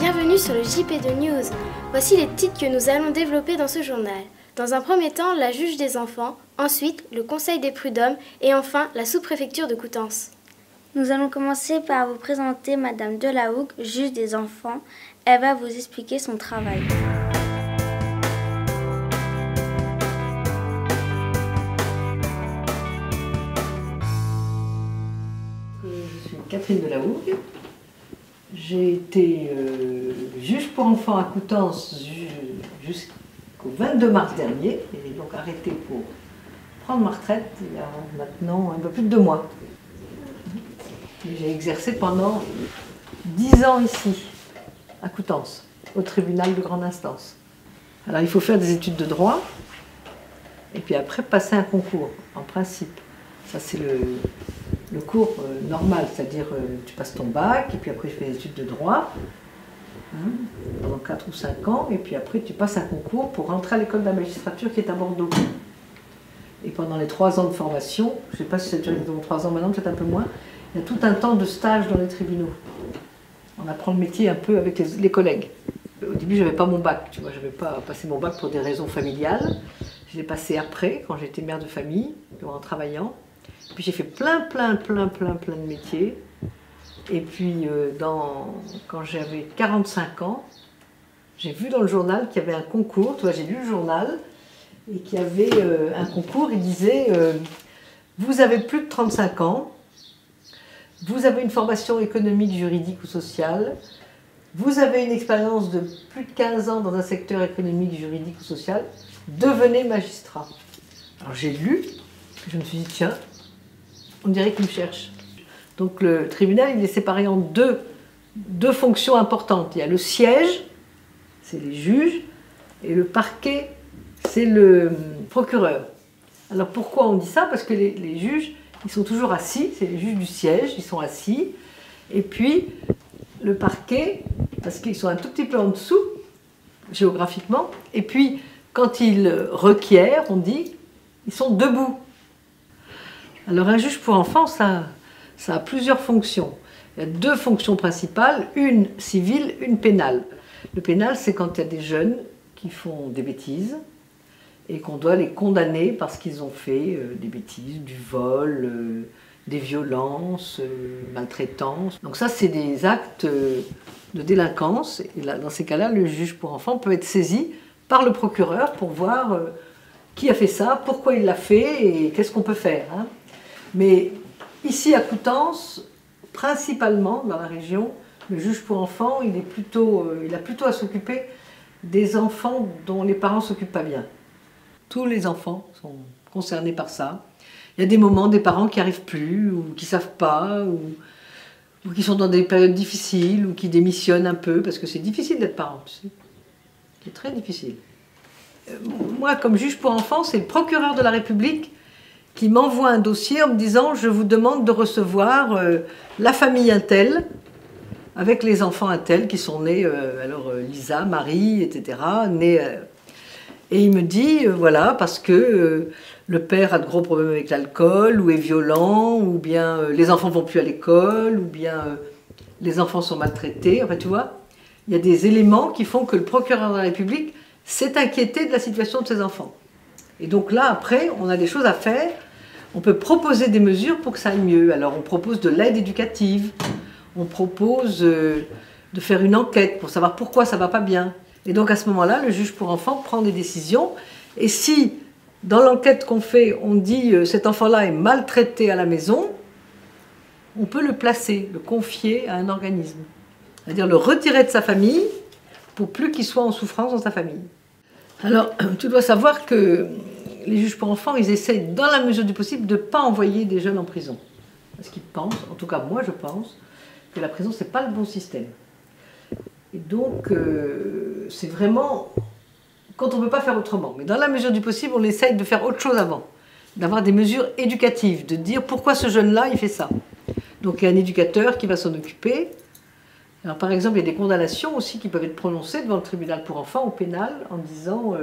Bienvenue sur le JP2 News. Voici les titres que nous allons développer dans ce journal. Dans un premier temps, la juge des enfants, ensuite le conseil des prud'hommes et enfin la sous-préfecture de Coutances. Nous allons commencer par vous présenter Madame Delahougue, juge des enfants. Elle va vous expliquer son travail. Je suis Catherine Delahougue. J'ai été juge pour enfants à Coutances jusqu'au 22 mars dernier. Et donc arrêtée pour prendre ma retraite il y a maintenant un peu plus de 2 mois. J'ai exercé pendant 10 ans ici, à Coutances, au tribunal de grande instance. Alors il faut faire des études de droit et puis après passer un concours, en principe. Ça c'est le cours normal, c'est-à-dire tu passes ton bac et puis après tu fais des études de droit pendant 4 ou 5 ans et puis après tu passes un concours pour rentrer à l'école de la magistrature qui est à Bordeaux. Et pendant les 3 ans de formation, je ne sais pas si c'est déjà 3 ans maintenant, peut-être un peu moins, il y a tout un temps de stage dans les tribunaux. On apprend le métier un peu avec les collègues. Au début, je n'avais pas mon bac, tu vois, je n'avais pas passé mon bac pour des raisons familiales. Je l'ai passé après, quand j'étais mère de famille, en travaillant. Puis j'ai fait plein de métiers. Et puis, quand j'avais 45 ans, j'ai vu dans le journal qu'il y avait un concours. Tu vois, j'ai lu le journal et qu'il y avait un concours. Il disait vous avez plus de 35 ans, vous avez une formation économique, juridique ou sociale, vous avez une expérience de plus de 15 ans dans un secteur économique, juridique ou social, devenez magistrat. Alors j'ai lu, je me suis dit tiens, on dirait qu'il me cherche. Donc le tribunal il est séparé en deux fonctions importantes. Il y a le siège, c'est les juges, et le parquet, c'est le procureur. Alors pourquoi on dit ça? Parce que les juges, ils sont toujours assis, c'est les juges du siège, ils sont assis. Et puis, le parquet, parce qu'ils sont un tout petit peu en dessous, géographiquement. Et puis, quand ils requièrent, on dit, ils sont debout. Alors, un juge pour enfants, ça a plusieurs fonctions. Il y a 2 fonctions principales, une civile, une pénale. Le pénal, c'est quand il y a des jeunes qui font des bêtises, et qu'on doit les condamner parce qu'ils ont fait des bêtises, du vol, des violences, maltraitance. Donc ça, c'est des actes de délinquance. Et là, dans ces cas-là, le juge pour enfants peut être saisi par le procureur pour voir qui a fait ça, pourquoi il l'a fait et qu'est-ce qu'on peut faire. Mais ici à Coutances, principalement dans la région, le juge pour enfants, il a plutôt à s'occuper des enfants dont les parents ne s'occupent pas bien. Tous les enfants sont concernés par ça. Il y a des moments, des parents qui n'y arrivent plus, ou qui ne savent pas, ou qui sont dans des périodes difficiles, ou qui démissionnent un peu, parce que c'est difficile d'être parent, tu sais. C'est très difficile. Moi, comme juge pour enfants, c'est le procureur de la République qui m'envoie un dossier en me disant « Je vous demande de recevoir la famille Untel, avec les enfants Untel qui sont nés, Lisa, Marie, etc., nés... Et il me dit, voilà, parce que le père a de gros problèmes avec l'alcool, ou est violent, ou bien les enfants ne vont plus à l'école, ou bien les enfants sont maltraités. Enfin, tu vois, il y a des éléments qui font que le procureur de la République s'est inquiété de la situation de ses enfants. Et donc là, après, on a des choses à faire. On peut proposer des mesures pour que ça aille mieux. Alors, on propose de l'aide éducative. On propose de faire une enquête pour savoir pourquoi ça ne va pas bien. Et donc à ce moment-là, le juge pour enfants prend des décisions. Et si, dans l'enquête qu'on fait, on dit cet enfant-là est maltraité à la maison, on peut le placer, le confier à un organisme. C'est-à-dire le retirer de sa famille pour plus qu'il soit en souffrance dans sa famille. Alors, tu dois savoir que les juges pour enfants, ils essayent, dans la mesure du possible, de ne pas envoyer des jeunes en prison. Parce qu'ils pensent, en tout cas moi je pense, que la prison, ce n'est pas le bon système. Et donc, c'est vraiment quand on ne peut pas faire autrement. Mais dans la mesure du possible, on essaye de faire autre chose avant. D'avoir des mesures éducatives, de dire pourquoi ce jeune-là, il fait ça. Donc, il y a un éducateur qui va s'en occuper. Alors, par exemple, il y a des condamnations aussi qui peuvent être prononcées devant le tribunal pour enfants, au pénal, en disant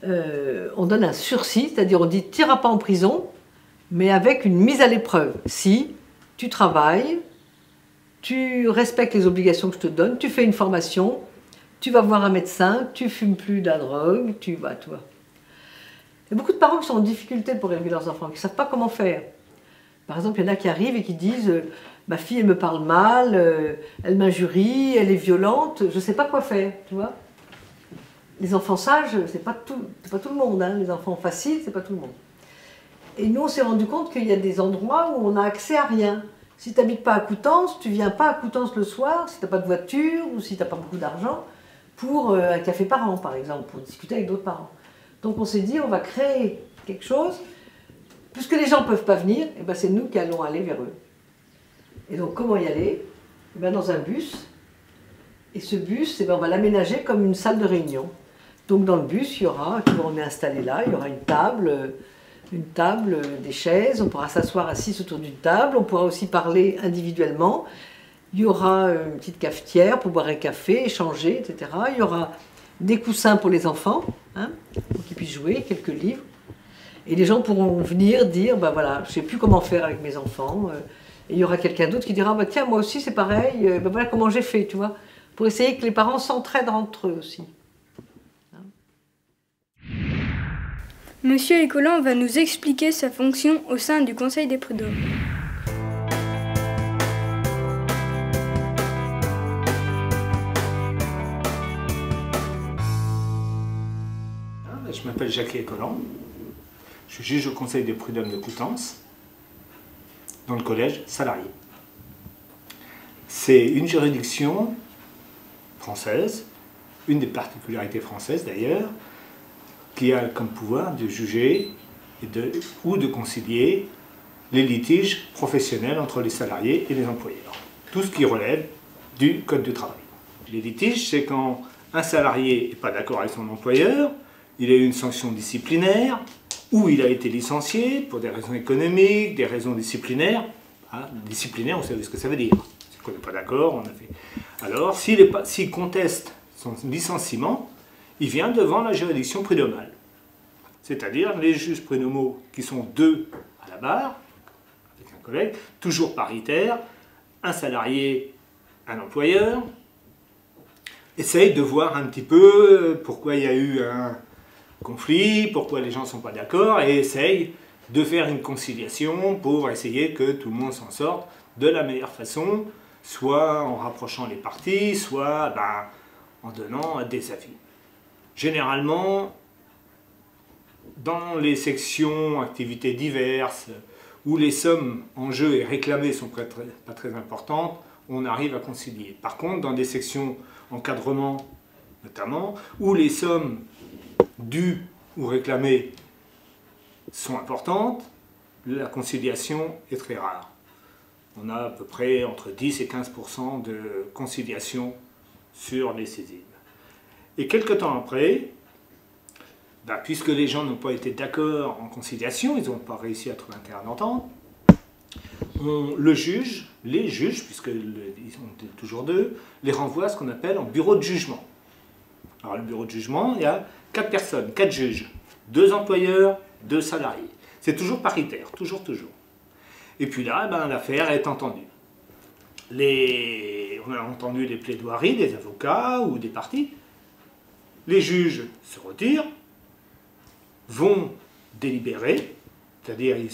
on donne un sursis, c'est-à-dire on dit tu n'iras pas en prison, mais avec une mise à l'épreuve. Si tu travailles, tu respectes les obligations que je te donne, tu fais une formation, tu vas voir un médecin, tu fumes plus de la drogue, tu vas, tu vois. Il y a beaucoup de parents qui sont en difficulté pour élever leurs enfants, qui ne savent pas comment faire. Par exemple, il y en a qui arrivent et qui disent « ma fille, elle me parle mal, elle m'injurie, elle est violente, je ne sais pas quoi faire », tu vois. Les enfants sages, c'est pas tout le monde, hein. Les enfants faciles, c'est pas tout le monde. Et nous, on s'est rendu compte qu'il y a des endroits où on n'a accès à rien. Si tu n'habites pas à Coutances, tu ne viens pas à Coutances le soir, si tu n'as pas de voiture ou si tu n'as pas beaucoup d'argent, pour un café parent, par exemple, pour discuter avec d'autres parents. Donc on s'est dit, on va créer quelque chose, puisque les gens ne peuvent pas venir, et ben c'est nous qui allons aller vers eux. Et donc comment y aller? Et ben dans un bus, et ce bus, et ben on va l'aménager comme une salle de réunion. Donc dans le bus, il y aura, on est installé là, il y aura une table, des chaises, on pourra s'asseoir assis autour d'une table, on pourra aussi parler individuellement. Il y aura une petite cafetière pour boire un café, échanger, etc. Il y aura des coussins pour les enfants, hein, pour qu'ils puissent jouer, quelques livres. Et les gens pourront venir dire, ben voilà, je ne sais plus comment faire avec mes enfants. Et il y aura quelqu'un d'autre qui dira, bah, tiens, moi aussi c'est pareil, ben voilà comment j'ai fait, tu vois. Pour essayer que les parents s'entraident entre eux aussi. Monsieur Écolin va nous expliquer sa fonction au sein du Conseil des prud'hommes. Je m'appelle Jacques Écolin, je suis juge au Conseil des prud'hommes de Coutances, dans le collège salarié. C'est une juridiction française, une des particularités françaises d'ailleurs, qui a comme pouvoir de juger ou de concilier les litiges professionnels entre les salariés et les employeurs. Tout ce qui relève du Code du travail. Les litiges, c'est quand un salarié n'est pas d'accord avec son employeur, il a eu une sanction disciplinaire, ou il a été licencié pour des raisons économiques, des raisons disciplinaires. Ah, disciplinaire, vous savez ce que ça veut dire. Si on n'est pas d'accord, on a fait. Alors, s'il conteste son licenciement, il vient devant la juridiction prud'homale. C'est-à-dire les juges prud'homaux qui sont deux à la barre, avec un collègue, toujours paritaire, un salarié, un employeur, essayent de voir un petit peu pourquoi il y a eu un conflit, pourquoi les gens ne sont pas d'accord, et essayent de faire une conciliation pour essayer que tout le monde s'en sorte de la meilleure façon, soit en rapprochant les parties, soit en donnant des avis. Généralement, dans les sections activités diverses, où les sommes en jeu et réclamées sont pas très importantes, on arrive à concilier. Par contre, dans des sections encadrement, notamment, où les sommes dues ou réclamées sont importantes, la conciliation est très rare. On a à peu près entre 10 et 15% de conciliation sur les saisines. Et quelque temps après, puisque les gens n'ont pas été d'accord en conciliation, ils n'ont pas réussi à trouver un terrain d'entente, les juges, puisqu'ils sont toujours deux, les renvoient à ce qu'on appelle en bureau de jugement. Alors le bureau de jugement, il y a 4 personnes, 4 juges, 2 employeurs, 2 salariés. C'est toujours paritaire, toujours. Et puis là, l'affaire est entendue. On a entendu les plaidoiries des avocats ou des parties. Les juges se retirent, vont délibérer, c'est-à-dire ils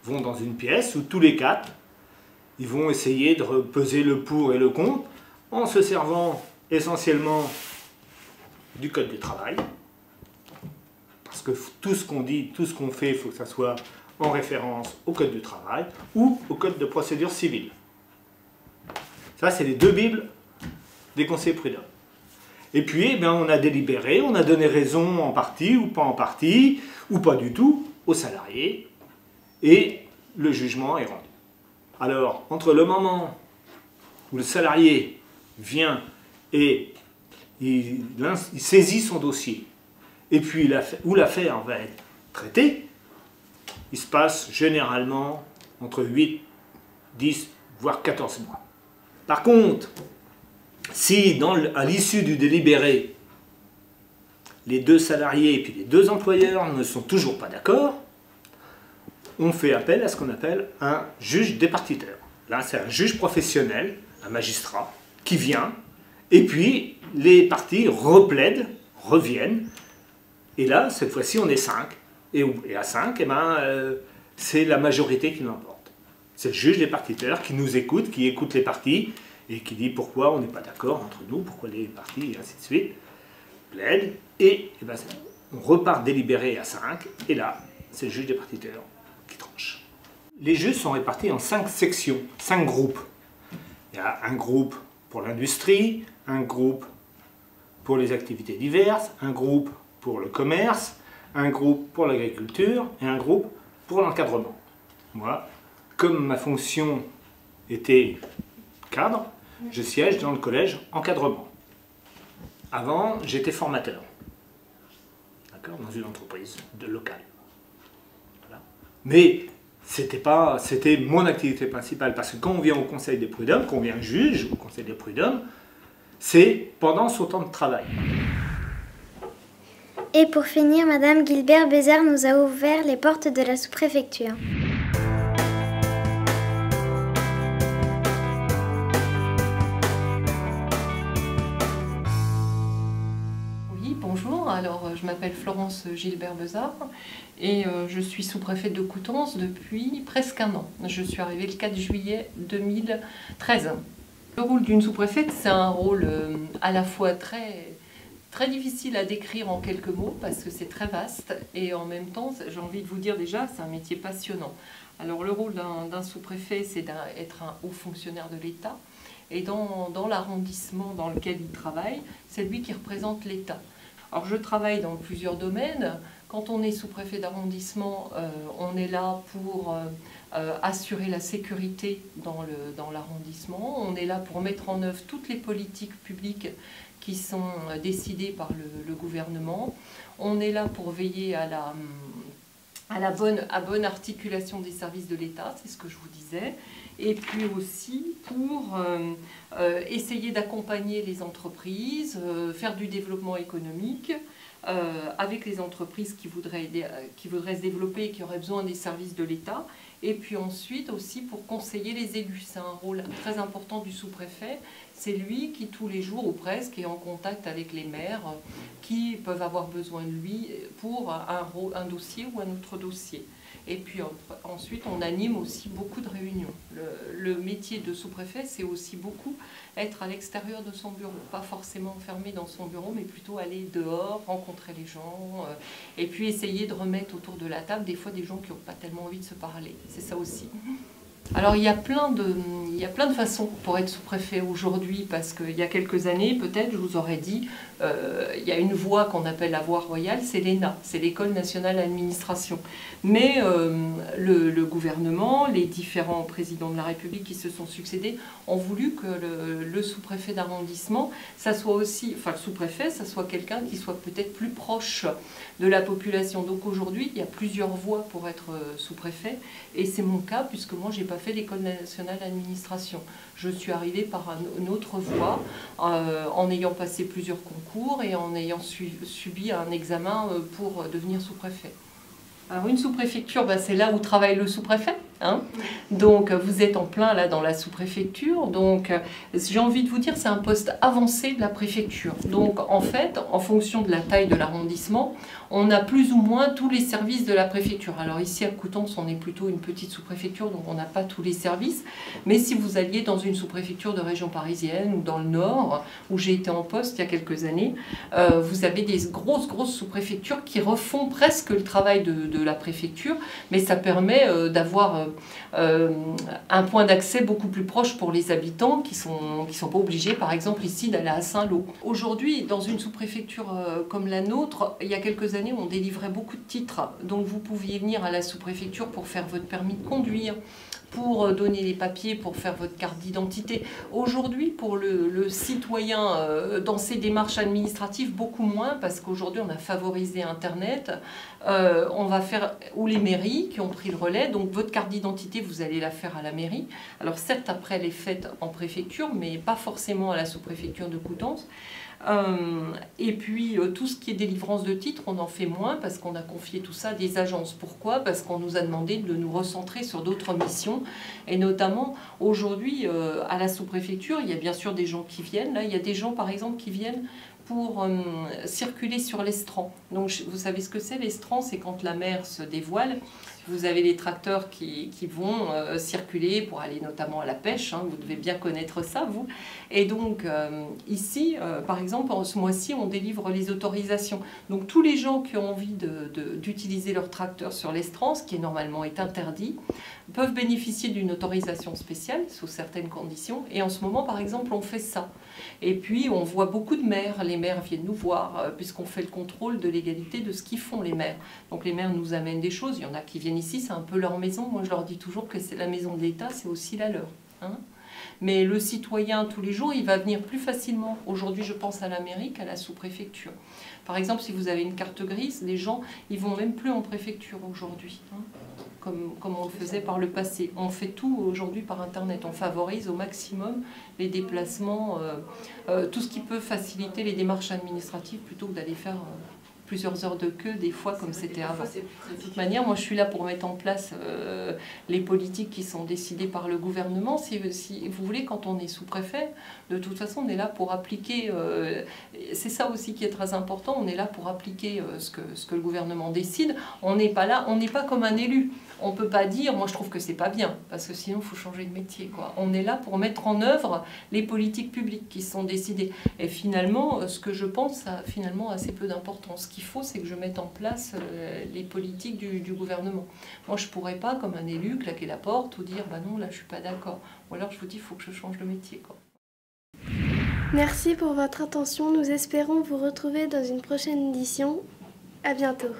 vont dans une pièce où tous les 4, ils vont essayer de peser le pour et le contre en se servant essentiellement du Code du travail. Parce que tout ce qu'on dit, tout ce qu'on fait, il faut que ça soit en référence au Code du travail ou au Code de procédure civile. Ça, c'est les 2 bibles des conseillers prud'hommes. Et puis, on a délibéré, on a donné raison en partie ou pas du tout, aux salariés, et le jugement est rendu. Alors, entre le moment où le salarié vient et il saisit son dossier, et puis où l'affaire va être traitée, il se passe généralement entre 8, 10, voire 14 mois. Par contre, si à l'issue du délibéré, les 2 salariés et puis les 2 employeurs ne sont toujours pas d'accord, on fait appel à ce qu'on appelle un juge départiteur. Là, c'est un juge professionnel, un magistrat qui vient, et puis les parties replaident, reviennent, et là, cette fois-ci, on est 5. Et à 5, eh ben, c'est la majorité qui l'emporte. C'est le juge des partiteurs qui nous écoute, qui écoute les parties, et qui dit pourquoi on n'est pas d'accord entre nous, pourquoi les parties, et ainsi de suite, plaide, et eh ben, on repart délibéré à 5, et là, c'est le juge des partiteurs qui tranche. Les juges sont répartis en 5 sections, 5 groupes. Il y a un groupe pour l'industrie, un groupe pour les activités diverses, un groupe pour le commerce, un groupe pour l'agriculture et un groupe pour l'encadrement. Moi, comme ma fonction était cadre, je siège dans le collège encadrement. Avant, j'étais formateur, d'accord, dans une entreprise locale. Voilà. Mais c'était mon activité principale, parce que quand on vient au conseil des prud'hommes, qu'on vient juge au conseil des prud'hommes, c'est pendant son temps de travail. Et pour finir, Madame Gilbert Bézard nous a ouvert les portes de la sous-préfecture. Oui, bonjour. Alors, je m'appelle Florence Gilbert Bézard et je suis sous-préfète de Coutances depuis presque un an. Je suis arrivée le 4 juillet 2013. Le rôle d'une sous-préfète, c'est un rôle à la fois très difficile à décrire en quelques mots parce que c'est très vaste et en même temps, j'ai envie de vous dire déjà, c'est un métier passionnant. Alors le rôle d'un sous-préfet, c'est d'être un haut fonctionnaire de l'État et dans l'arrondissement dans lequel il travaille, c'est lui qui représente l'État. Alors je travaille dans plusieurs domaines. Quand on est sous-préfet d'arrondissement, on est là pour assurer la sécurité dans l'arrondissement. On est là pour mettre en œuvre toutes les politiques publiques qui sont décidées par le gouvernement. On est là pour veiller à la bonne articulation des services de l'État, c'est ce que je vous disais, et puis aussi pour essayer d'accompagner les entreprises, faire du développement économique, avec les entreprises qui voudraient se développer et qui auraient besoin des services de l'État, et puis ensuite aussi pour conseiller les élus. C'est un rôle très important du sous-préfet. C'est lui qui, tous les jours ou presque, est en contact avec les maires qui peuvent avoir besoin de lui pour un dossier ou un autre dossier. Et puis ensuite, on anime aussi beaucoup de réunions. Le métier de sous-préfet, c'est aussi beaucoup être à l'extérieur de son bureau. Pas forcément enfermé dans son bureau, mais plutôt aller dehors, rencontrer les gens, et puis essayer de remettre autour de la table des fois des gens qui n'ont pas tellement envie de se parler. C'est ça aussi. Alors il y a plein de façons pour être sous-préfet aujourd'hui, parce qu'il y a quelques années, peut-être, je vous aurais dit, il y a une voie qu'on appelle la voie royale, c'est l'ENA, c'est l'École nationale d'administration. Mais le gouvernement, les différents présidents de la République qui se sont succédés, ont voulu que le sous-préfet d'arrondissement, ça soit aussi, enfin le sous-préfet, ça soit quelqu'un qui soit peut-être plus proche de la population. Donc aujourd'hui, il y a plusieurs voies pour être sous-préfet, et c'est mon cas, puisque moi, j'ai pas fait l'École nationale d'administration. Je suis arrivée par une autre voie, en ayant passé plusieurs concours et en ayant subi un examen pour devenir sous-préfet. Alors une sous-préfecture, c'est là où travaille le sous-préfet. Hein, donc vous êtes en plein là dans la sous-préfecture, donc j'ai envie de vous dire c'est un poste avancé de la préfecture. Donc en fait, en fonction de la taille de l'arrondissement, on a plus ou moins tous les services de la préfecture. Alors ici à Coutances, on est plutôt une petite sous-préfecture, donc on n'a pas tous les services. Mais si vous alliez dans une sous-préfecture de région parisienne ou dans le Nord, où j'ai été en poste il y a quelques années, vous avez des grosses sous-préfectures qui refont presque le travail de la préfecture, mais ça permet d'avoir un point d'accès beaucoup plus proche pour les habitants qui sont pas obligés, par exemple ici, d'aller à Saint-Lô. Aujourd'hui, dans une sous-préfecture comme la nôtre, il y a quelques années, on délivrait beaucoup de titres. Donc vous pouviez venir à la sous-préfecture pour faire votre permis de conduire, pour donner les papiers, pour faire votre carte d'identité. Aujourd'hui, pour le citoyen, dans ses démarches administratives, beaucoup moins, parce qu'aujourd'hui, on a favorisé Internet, on va faire, ou les mairies qui ont pris le relais, donc votre carte d'identité, vous allez la faire à la mairie. Alors certes, après, elle est faite en préfecture, mais pas forcément à la sous-préfecture de Coutances. Et puis tout ce qui est délivrance de titres, on en fait moins parce qu'on a confié tout ça à des agences. Pourquoi? Parce qu'on nous a demandé de nous recentrer sur d'autres missions. Et notamment, aujourd'hui, à la sous-préfecture, il y a bien sûr des gens qui viennent. Là, il y a des gens, par exemple, qui viennent pour circuler sur l'estran. Donc, vous savez ce que c'est l'estran? C'est quand la mer se dévoile. Vous avez les tracteurs qui vont circuler pour aller notamment à la pêche. Hein, vous devez bien connaître ça, vous. Et donc, ici, par exemple, en ce mois-ci, on délivre les autorisations. Donc, tous les gens qui ont envie d'utiliser leur tracteur sur l'estran, ce qui normalement est interdit, peuvent bénéficier d'une autorisation spéciale sous certaines conditions. Et en ce moment, par exemple, on fait ça. Et puis, on voit beaucoup de maires. Les maires viennent nous voir puisqu'on fait le contrôle de légalité de ce qu'ils font, les maires. Donc, les maires nous amènent des choses. Il y en a qui viennent ici, c'est un peu leur maison. Moi, je leur dis toujours que c'est la maison de l'État, c'est aussi la leur. Hein. Mais le citoyen, tous les jours, il va venir plus facilement. Aujourd'hui, je pense à la mairie qu'à la sous-préfecture. Par exemple, si vous avez une carte grise, les gens, ils vont même plus en préfecture aujourd'hui. Hein. Comme on le faisait par le passé. On fait tout aujourd'hui par Internet. On favorise au maximum les déplacements, tout ce qui peut faciliter les démarches administratives plutôt que d'aller faire plusieurs heures de queue, des fois, comme c'était avant. De toute manière, moi, je suis là pour mettre en place les politiques qui sont décidées par le gouvernement. Si vous voulez, quand on est sous-préfet, de toute façon, on est là pour appliquer... c'est ça aussi qui est très important. On est là pour appliquer ce que le gouvernement décide. On n'est pas là, on n'est pas comme un élu. On ne peut pas dire, moi je trouve que c'est pas bien, parce que sinon il faut changer de métier, quoi. On est là pour mettre en œuvre les politiques publiques qui sont décidées. Et finalement, ce que je pense, ça a finalement assez peu d'importance. Ce qu'il faut, c'est que je mette en place les politiques du gouvernement. Moi je ne pourrais pas, comme un élu, claquer la porte ou dire, bah non, là je suis pas d'accord. Ou alors je vous dis, il faut que je change de métier, quoi. Merci pour votre attention. Nous espérons vous retrouver dans une prochaine édition. À bientôt.